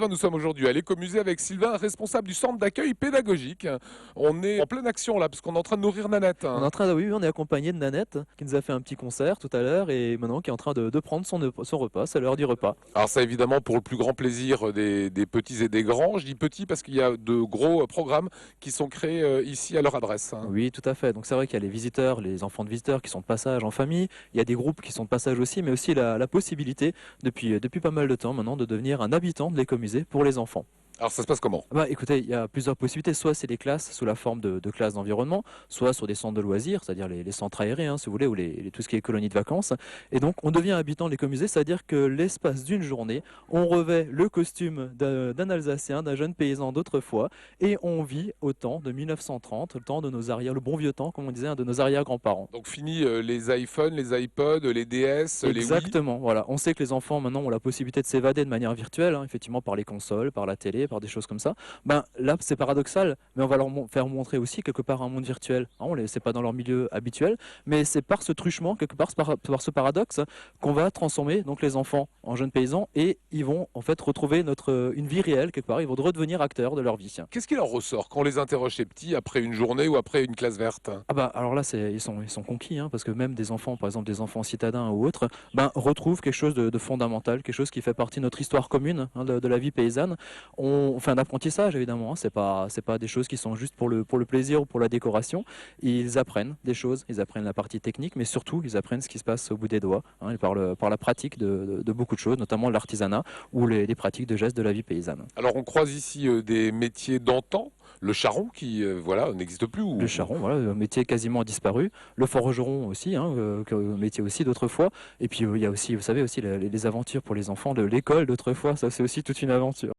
Razvan, nous sommes aujourd'hui à l'écomusée avec Sylvain, responsable du centre d'accueil pédagogique. On est en pleine action là, parce qu'on est en train de nourrir Nanette. On est en train de, oui, on est accompagné de Nanette qui nous a fait un petit concert tout à l'heure et maintenant qui est en train de prendre son repas, c'est l'heure du repas. Alors ça évidemment pour le plus grand plaisir des petits et des grands. Je dis petits parce qu'il y a de gros programmes qui sont créés ici à leur adresse. Oui, tout à fait. Donc c'est vrai qu'il y a les visiteurs, les enfants de visiteurs qui sont de passage en famille. Il y a des groupes qui sont de passage aussi, mais aussi la possibilité depuis pas mal de temps maintenant de devenir un habitant de l'écomusée pour les enfants. Alors ça se passe comment? Bah, écoutez, il y a plusieurs possibilités. Soit c'est des classes sous la forme de classes d'environnement, soit sur des centres de loisirs, c'est-à-dire les centres aérés, hein, si vous voulez, ou tout ce qui est colonies de vacances. Et donc, on devient habitant de l'écomusée, c'est-à-dire que l'espace d'une journée, on revêt le costume d'un Alsacien, d'un jeune paysan d'autrefois, et on vit au temps de 1930, le temps de nos arrières, le bon vieux temps, comme on disait, hein, de nos arrière-grands-parents. Donc fini les iPhones, les iPods, les DS, les Wii. Exactement, voilà. On sait que les enfants maintenant ont la possibilité de s'évader de manière virtuelle, hein, effectivement par les consoles, par la télé, par des choses comme ça. Ben là, c'est paradoxal, mais on va leur faire montrer aussi quelque part un monde virtuel. Hein, c'est pas dans leur milieu habituel, mais c'est par ce truchement, quelque part, par ce paradoxe, qu'on va transformer donc les enfants en jeunes paysans et ils vont en fait retrouver une vie réelle quelque part. Ils vont redevenir acteurs de leur vie. Qu'est-ce qui leur ressort quand on les interroge chez petits après une journée ou après une classe verte? Ah bah alors là ils sont conquis hein, parce que même des enfants, par exemple des enfants citadins ou autres, ben retrouvent quelque chose de fondamental, quelque chose qui fait partie de notre histoire commune hein, de la vie paysanne. On fait un apprentissage évidemment, hein, c'est pas des choses qui sont juste pour le plaisir ou pour la décoration. Ils apprennent des choses, ils apprennent la partie technique, mais surtout ils apprennent ce qui se passe au bout des doigts, hein, par la pratique de beaucoup de choses, notamment l'artisanat ou les pratiques de gestes de la vie paysanne. Alors on croise ici des métiers d'antan, le charron qui voilà n'existe plus. Le charron, voilà, un métier quasiment disparu. Le forgeron aussi, hein, métier aussi d'autrefois. Et puis il y a aussi, vous savez aussi, les aventures pour les enfants de l'école d'autrefois. Ça, c'est aussi toute une aventure.